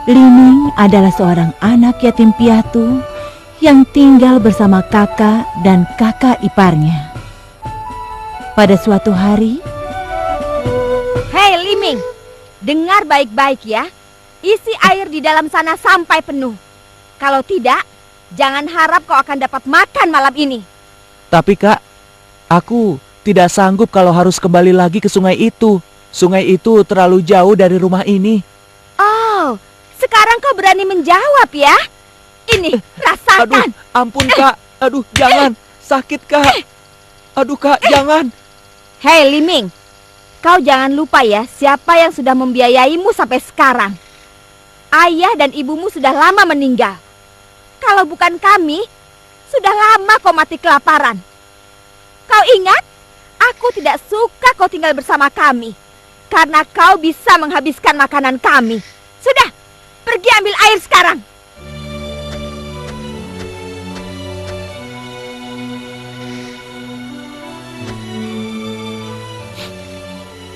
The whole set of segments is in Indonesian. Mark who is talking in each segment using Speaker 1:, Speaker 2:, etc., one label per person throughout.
Speaker 1: Liming adalah seorang anak yatim piatu yang tinggal bersama kakak dan kakak iparnya. Pada suatu hari,
Speaker 2: Hei Liming, dengar baik-baik ya. Isi air di dalam sana sampai penuh. Kalau tidak, jangan harap kau akan dapat makan malam ini.
Speaker 3: Tapi Kak, aku tidak sanggup kalau harus kembali lagi ke sungai itu. Sungai itu terlalu jauh dari rumah ini.
Speaker 2: Oh, sekarang kau berani menjawab ya? Ini, rasakan.
Speaker 3: Aduh, ampun Kak. Aduh, jangan. Sakit Kak. Aduh Kak, jangan.
Speaker 2: Hei Liming, kau jangan lupa ya siapa yang sudah membiayaimu sampai sekarang. Ayah dan ibumu sudah lama meninggal. Kalau bukan kami, sudah lama kau mati kelaparan. Kau ingat? Aku tidak suka kau tinggal bersama kami. Karena kau bisa menghabiskan makanan kami. Sudah, pergi ambil air sekarang.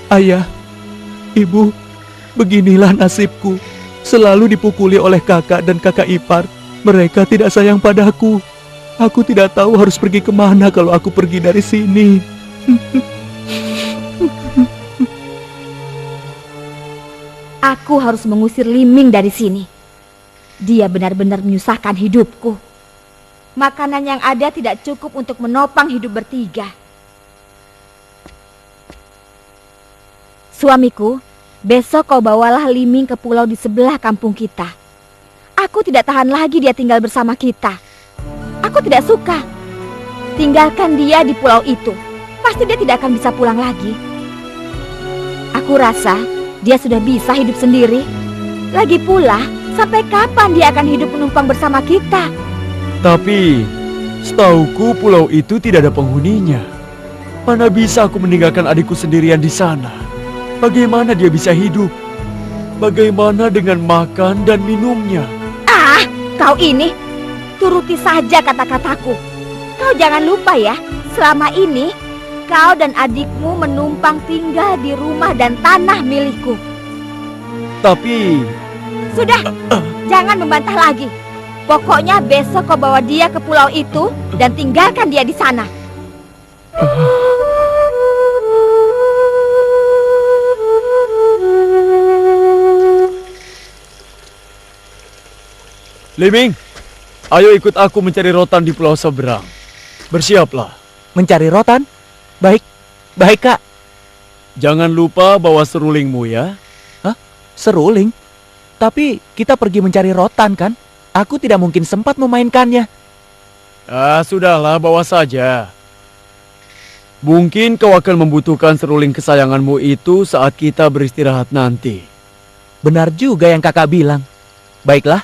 Speaker 3: Ayah, ibu, beginilah nasibku. Selalu dipukuli oleh kakak dan kakak ipar. Mereka tidak sayang padaku. Aku tidak tahu harus pergi kemana kalau aku pergi dari sini.
Speaker 2: Aku harus mengusir Liming dari sini. Dia benar-benar menyusahkan hidupku. Makanan yang ada tidak cukup untuk menopang hidup bertiga. Suamiku, besok kau bawalah Liming ke pulau di sebelah kampung kita. Aku tidak tahan lagi dia tinggal bersama kita. Aku tidak suka. Tinggalkan dia di pulau itu. Pasti dia tidak akan bisa pulang lagi. Aku rasa dia sudah bisa hidup sendiri. Lagi pula, sampai kapan dia akan hidup menumpang bersama kita?
Speaker 4: Tapi, setauku pulau itu tidak ada penghuninya. Mana bisa aku meninggalkan adikku sendirian di sana? Bagaimana dia bisa hidup? Bagaimana dengan makan dan minumnya?
Speaker 2: Ah, kau ini, turuti saja kata-kataku. Kau jangan lupa ya, selama ini kau dan adikmu menumpang tinggal di rumah dan tanah milikku.
Speaker 4: Tapi...
Speaker 2: Sudah, jangan membantah lagi. Pokoknya besok kau bawa dia ke pulau itu dan tinggalkan dia di sana.
Speaker 4: Liming, ayo ikut aku mencari rotan di pulau seberang. Bersiaplah.
Speaker 3: Mencari rotan? Baik, baik Kak.
Speaker 4: Jangan lupa bawa serulingmu ya.
Speaker 3: Hah? Seruling? Tapi kita pergi mencari rotan kan? Aku tidak mungkin sempat memainkannya.
Speaker 4: Ah, sudahlah, bawa saja. Mungkin kau akan membutuhkan seruling kesayanganmu itu saat kita beristirahat nanti.
Speaker 3: Benar juga yang kakak bilang. Baiklah.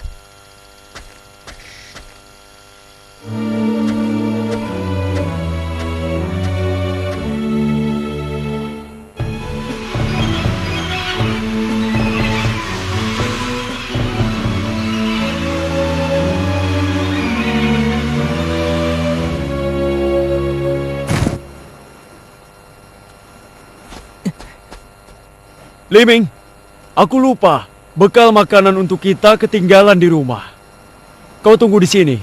Speaker 4: Liming, aku lupa. Bekal makanan untuk kita ketinggalan di rumah. Kau tunggu di sini.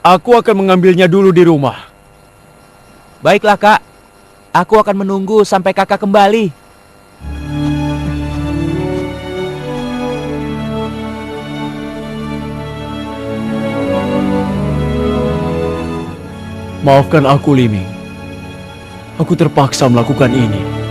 Speaker 4: Aku akan mengambilnya dulu di rumah.
Speaker 3: Baiklah Kak. Aku akan menunggu sampai kakak kembali.
Speaker 4: Maafkan aku, Liming. Aku terpaksa melakukan ini.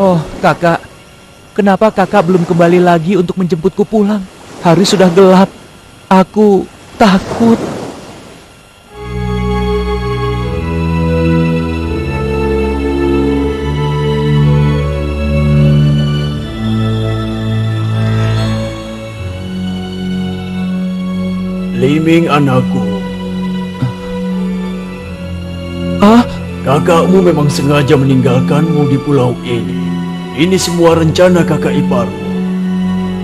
Speaker 3: Oh, kakak. Kenapa kakak belum kembali lagi untuk menjemputku pulang? Hari sudah gelap. Aku takut.
Speaker 4: Liming anakku.
Speaker 3: Ah,
Speaker 4: Kakakmu memang sengaja meninggalkanmu di pulau ini. Ini semua rencana kakak iparmu.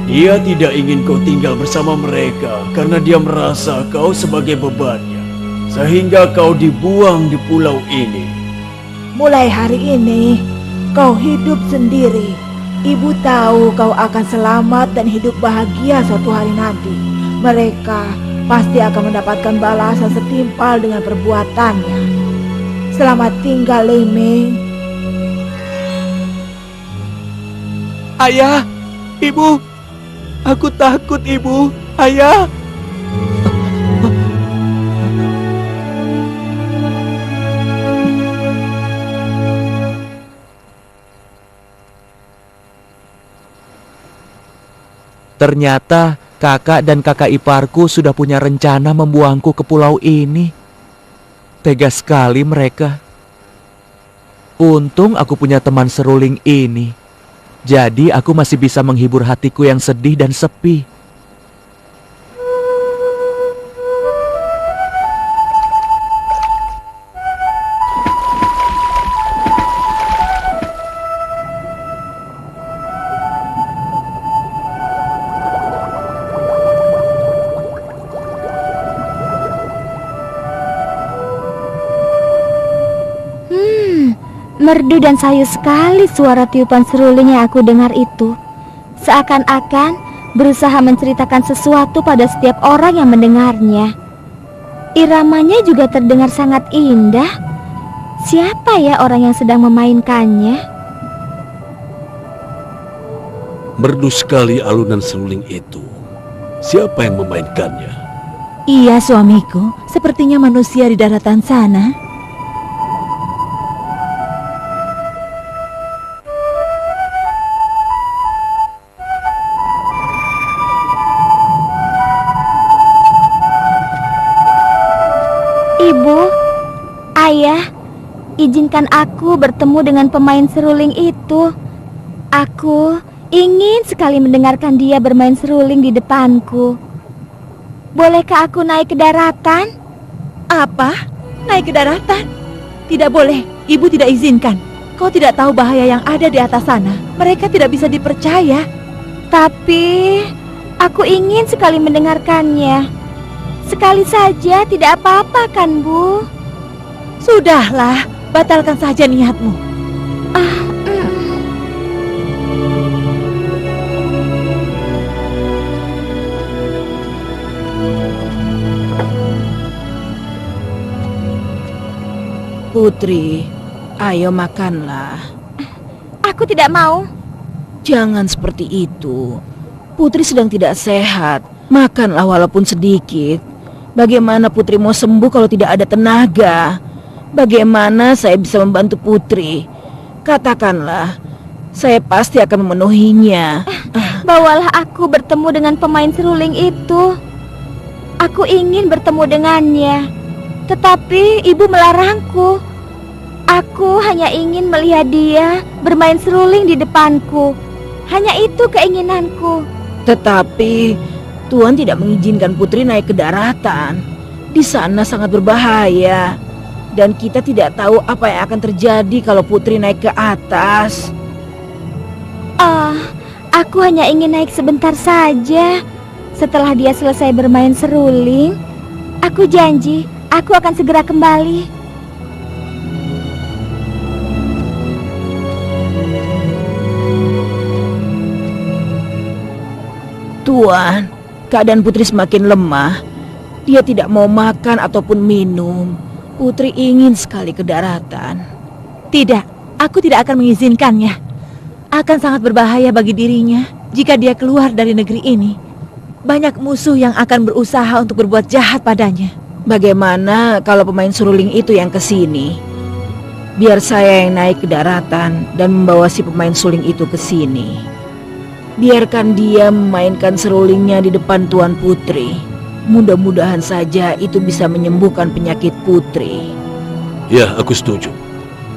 Speaker 4: Dia tidak ingin kau tinggal bersama mereka karena dia merasa kau sebagai bebannya. Sehingga kau dibuang di pulau ini.
Speaker 5: Mulai hari ini, kau hidup sendiri. Ibu tahu kau akan selamat dan hidup bahagia suatu hari nanti. Mereka pasti akan mendapatkan balasan setimpal dengan perbuatannya. Selamat tinggal, Liming.
Speaker 3: Ayah, Ibu, aku takut, Ibu. Ayah. Ternyata kakak dan kakak iparku sudah punya rencana membuangku ke pulau ini. Tega sekali mereka. Untung aku punya teman seruling ini. Jadi aku masih bisa menghibur hatiku yang sedih dan sepi.
Speaker 2: Merdu dan sayu sekali suara tiupan seruling yang aku dengar itu. Seakan-akan berusaha menceritakan sesuatu pada setiap orang yang mendengarnya. Iramanya juga terdengar sangat indah. Siapa ya orang yang sedang memainkannya?
Speaker 6: Merdu sekali alunan seruling itu. Siapa yang memainkannya?
Speaker 1: Iya, suamiku. Sepertinya manusia di daratan sana.
Speaker 2: Ibu, Ayah, izinkan aku bertemu dengan pemain seruling itu. Aku ingin sekali mendengarkan dia bermain seruling di depanku. Bolehkah aku naik ke daratan?
Speaker 1: Apa? Naik ke daratan? Tidak boleh, ibu tidak izinkan. Kau tidak tahu bahaya yang ada di atas sana. Mereka tidak bisa dipercaya.
Speaker 2: Tapi aku ingin sekali mendengarkannya. Sekali saja tidak apa-apa kan, Bu?
Speaker 1: Sudahlah, batalkan saja niatmu.
Speaker 5: Putri, ayo makanlah.
Speaker 2: Aku tidak mau.
Speaker 5: Jangan seperti itu. Putri sedang tidak sehat. Makanlah walaupun sedikit. Bagaimana Putri mau sembuh kalau tidak ada tenaga? Bagaimana saya bisa membantu Putri? Katakanlah, saya pasti akan memenuhinya.
Speaker 2: Bawalah aku bertemu dengan pemain seruling itu. Aku ingin bertemu dengannya. Tetapi ibu melarangku. Aku hanya ingin melihat dia bermain seruling di depanku. Hanya itu keinginanku.
Speaker 5: Tetapi Tuhan tidak mengizinkan Putri naik ke daratan. Di sana sangat berbahaya. Dan kita tidak tahu apa yang akan terjadi kalau Putri naik ke atas.
Speaker 2: Aku hanya ingin naik sebentar saja. Setelah dia selesai bermain seruling, aku janji aku akan segera kembali.
Speaker 5: Tuan, keadaan Putri semakin lemah. Dia tidak mau makan ataupun minum. Putri ingin sekali ke daratan.
Speaker 1: Tidak, aku tidak akan mengizinkannya. Akan sangat berbahaya bagi dirinya jika dia keluar dari negeri ini. Banyak musuh yang akan berusaha untuk berbuat jahat padanya.
Speaker 5: Bagaimana kalau pemain seruling itu yang ke sini? Biar saya yang naik ke daratan dan membawa si pemain seruling itu ke sini. Biarkan dia memainkan serulingnya di depan Tuan Putri. Mudah-mudahan saja itu bisa menyembuhkan penyakit Putri.
Speaker 6: Ya, aku setuju.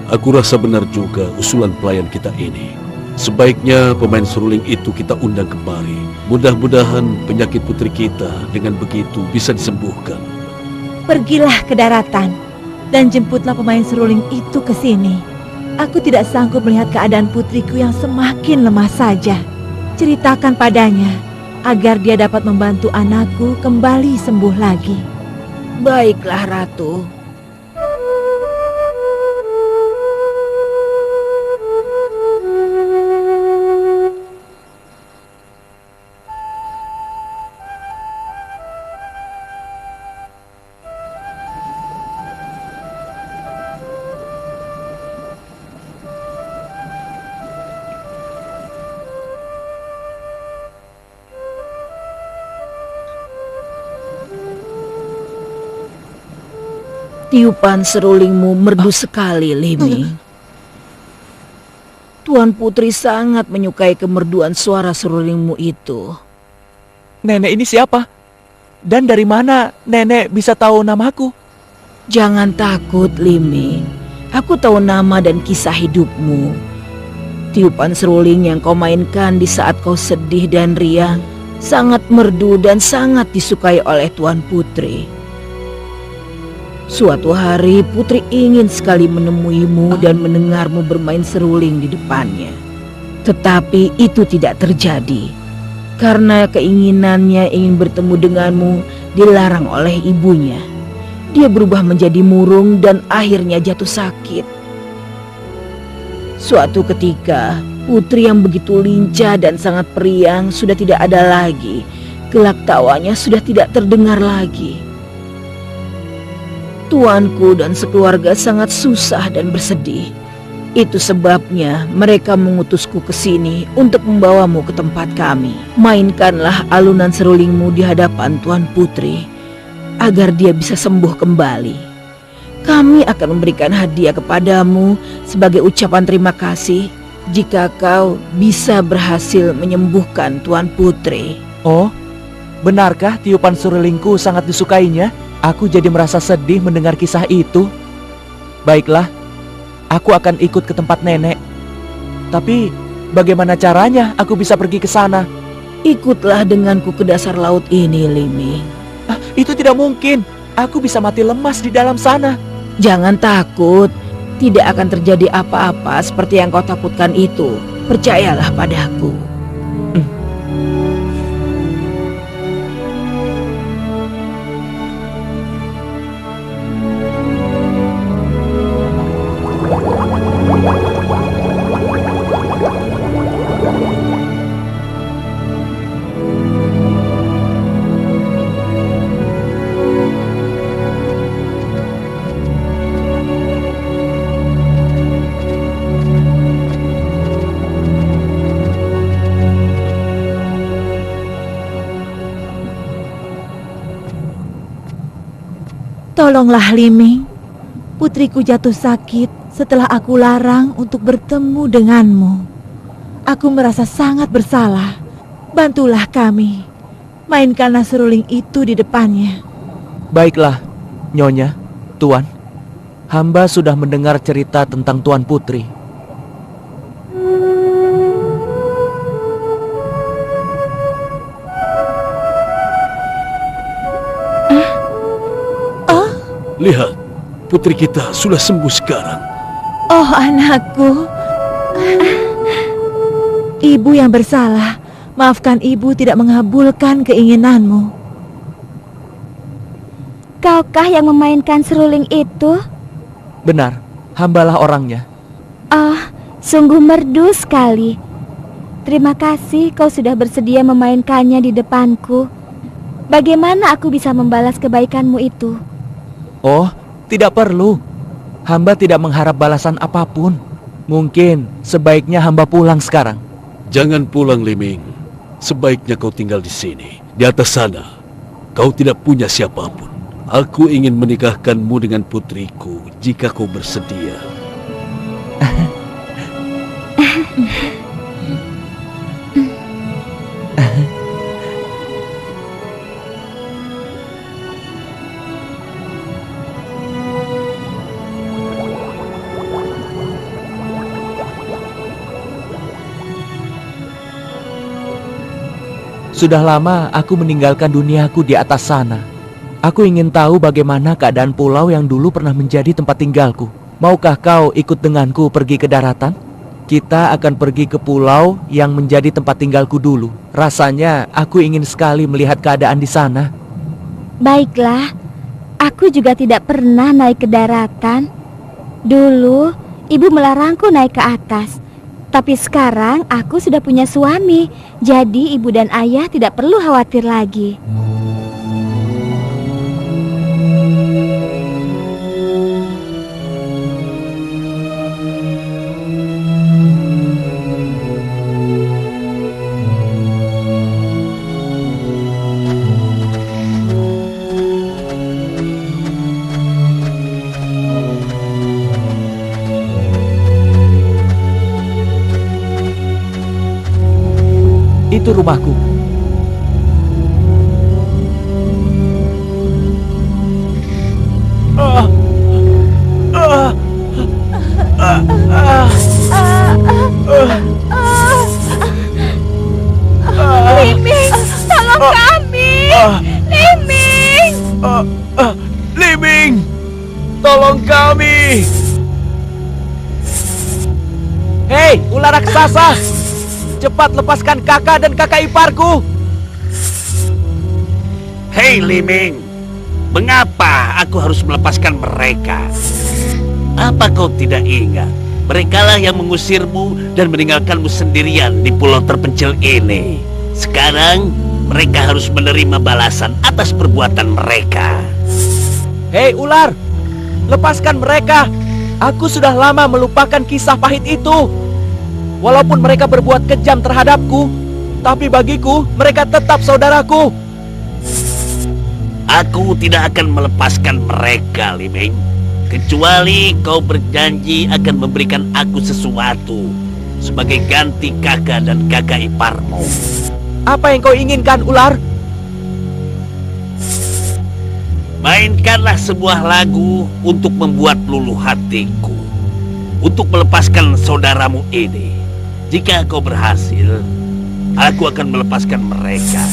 Speaker 6: Aku rasa benar juga usulan pelayan kita ini. Sebaiknya pemain seruling itu kita undang kembali. Mudah-mudahan penyakit Putri kita dengan begitu bisa disembuhkan.
Speaker 1: Pergilah ke daratan dan jemputlah pemain seruling itu ke sini. Aku tidak sanggup melihat keadaan putriku yang semakin lemah saja. Ceritakan padanya agar dia dapat membantu anakku kembali sembuh lagi.
Speaker 5: Baiklah, Ratu. Tiupan serulingmu merdu sekali, Liming. Tuan Putri sangat menyukai kemerduan suara serulingmu itu.
Speaker 3: Nenek ini siapa? Dan dari mana nenek bisa tahu namaku?
Speaker 5: Jangan takut, Liming. Aku tahu nama dan kisah hidupmu. Tiupan seruling yang kau mainkan di saat kau sedih dan riang sangat merdu dan sangat disukai oleh Tuan Putri. Suatu hari Putri ingin sekali menemuimu dan mendengarmu bermain seruling di depannya. Tetapi itu tidak terjadi karena keinginannya ingin bertemu denganmu dilarang oleh ibunya. Dia berubah menjadi murung dan akhirnya jatuh sakit. Suatu ketika, Putri yang begitu lincah dan sangat periang sudah tidak ada lagi. Gelak tawanya sudah tidak terdengar lagi. Tuanku dan sekeluarga sangat susah dan bersedih. Itu sebabnya mereka mengutusku ke sini untuk membawamu ke tempat kami. Mainkanlah alunan serulingmu di hadapan Tuan Putri agar dia bisa sembuh kembali. Kami akan memberikan hadiah kepadamu sebagai ucapan terima kasih jika kau bisa berhasil menyembuhkan Tuan Putri.
Speaker 3: Oh, benarkah tiupan serulingku sangat disukainya? Aku jadi merasa sedih mendengar kisah itu. Baiklah, aku akan ikut ke tempat nenek. Tapi bagaimana caranya aku bisa pergi ke sana?
Speaker 5: Ikutlah denganku ke dasar laut ini, Liming.
Speaker 3: Itu tidak mungkin. Aku bisa mati lemas di dalam sana.
Speaker 5: Jangan takut. Tidak akan terjadi apa-apa seperti yang kau takutkan itu. Percayalah padaku.
Speaker 1: Tolonglah Liming, putriku jatuh sakit setelah aku larang untuk bertemu denganmu. Aku merasa sangat bersalah. Bantulah kami, mainkanlah seruling itu di depannya.
Speaker 3: Baiklah, Nyonya, Tuan. Hamba sudah mendengar cerita tentang Tuan Putri.
Speaker 6: Lihat, putri kita sudah sembuh sekarang.
Speaker 1: Oh anakku, ibu yang bersalah. Maafkan ibu tidak mengabulkan keinginanmu.
Speaker 2: Kaukah yang memainkan seruling itu?
Speaker 3: Benar, hambalah orangnya.
Speaker 2: Oh, sungguh merdu sekali. Terima kasih kau sudah bersedia memainkannya di depanku. Bagaimana aku bisa membalas kebaikanmu itu?
Speaker 3: Oh, tidak perlu. Hamba tidak mengharap balasan apapun. Mungkin sebaiknya hamba pulang sekarang.
Speaker 6: Jangan pulang, Liming. Sebaiknya kau tinggal di sini. Di atas sana, kau tidak punya siapapun. Aku ingin menikahkanmu dengan putriku jika kau bersedia.
Speaker 3: Sudah lama aku meninggalkan duniaku di atas sana. Aku ingin tahu bagaimana keadaan pulau yang dulu pernah menjadi tempat tinggalku. Maukah kau ikut denganku pergi ke daratan? Kita akan pergi ke pulau yang menjadi tempat tinggalku dulu. Rasanya aku ingin sekali melihat keadaan di sana.
Speaker 2: Baiklah, aku juga tidak pernah naik ke daratan. Dulu, ibu melarangku naik ke atas. Tapi sekarang aku sudah punya suami. Jadi ibu dan ayah tidak perlu khawatir lagi.
Speaker 3: Itu rumahku.
Speaker 2: Liming, tolong kami! Liming!
Speaker 4: Liming, tolong kami.
Speaker 3: Hei, ular raksasa! Cepat lepaskan kakak dan kakak iparku!
Speaker 6: Hei Liming, mengapa aku harus melepaskan mereka? Apa kau tidak ingat? Merekalah yang mengusirmu dan meninggalkanmu sendirian di pulau terpencil ini. Sekarang mereka harus menerima balasan atas perbuatan mereka.
Speaker 3: Hei ular, lepaskan mereka! Aku sudah lama melupakan kisah pahit itu. Walaupun mereka berbuat kejam terhadapku, tapi bagiku mereka tetap saudaraku.
Speaker 6: Aku tidak akan melepaskan mereka, Liming. Kecuali kau berjanji akan memberikan aku sesuatu sebagai ganti kakak dan kakak iparmu.
Speaker 3: Apa yang kau inginkan, ular?
Speaker 6: Mainkanlah sebuah lagu untuk membuat luluh hatiku, untuk melepaskan saudaramu ini. Jika kau berhasil, aku akan melepaskan mereka.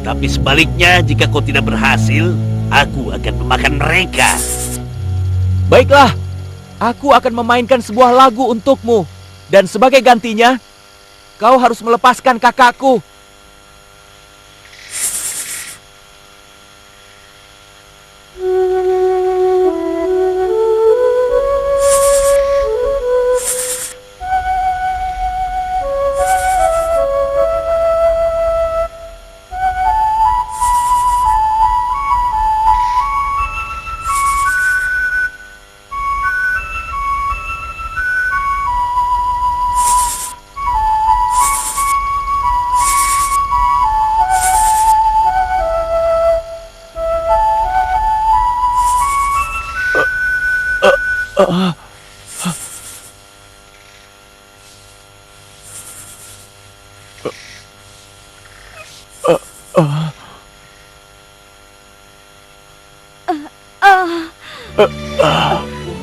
Speaker 6: Tapi sebaliknya, jika kau tidak berhasil, aku akan memakan mereka.
Speaker 3: Baiklah, aku akan memainkan sebuah lagu untukmu. Dan sebagai gantinya, kau harus melepaskan kakakku.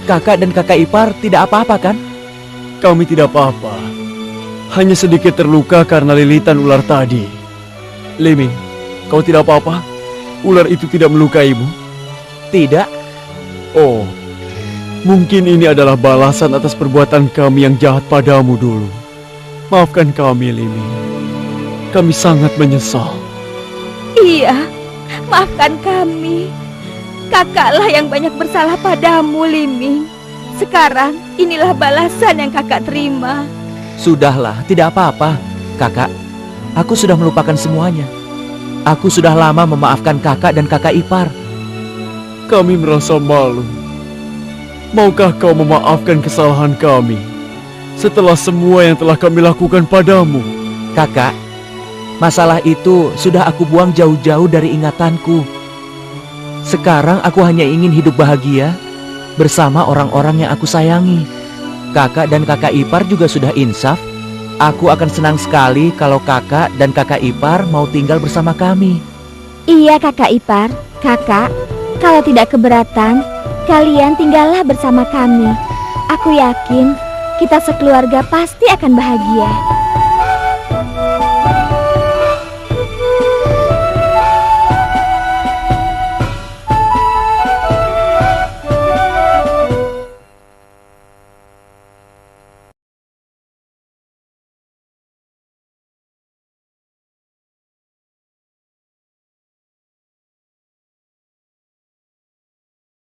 Speaker 3: Kakak dan kakak ipar tidak apa-apa kan?
Speaker 4: Kami tidak apa-apa. Hanya sedikit terluka karena lilitan ular tadi. Liming, kau tidak apa-apa? Ular itu tidak melukaimu?
Speaker 3: Tidak.
Speaker 4: Oh, mungkin ini adalah balasan atas perbuatan kami yang jahat padamu dulu. Maafkan kami, Liming. Kami sangat menyesal.
Speaker 2: Iya, maafkan kami. Kakaklah yang banyak bersalah padamu, Liming. Sekarang inilah balasan yang kakak terima.
Speaker 3: Sudahlah, tidak apa-apa. Kakak, aku sudah melupakan semuanya. Aku sudah lama memaafkan kakak dan kakak ipar.
Speaker 4: Kami merasa malu. Maukah kau memaafkan kesalahan kami setelah semua yang telah kami lakukan padamu?
Speaker 3: Kakak, masalah itu sudah aku buang jauh-jauh dari ingatanku. Sekarang aku hanya ingin hidup bahagia bersama orang-orang yang aku sayangi. Kakak dan kakak ipar juga sudah insaf. Aku akan senang sekali kalau kakak dan kakak ipar mau tinggal bersama kami.
Speaker 2: Iya kakak ipar. Kakak, kalau tidak keberatan, kalian tinggallah bersama kami. Aku yakin kita sekeluarga pasti akan bahagia.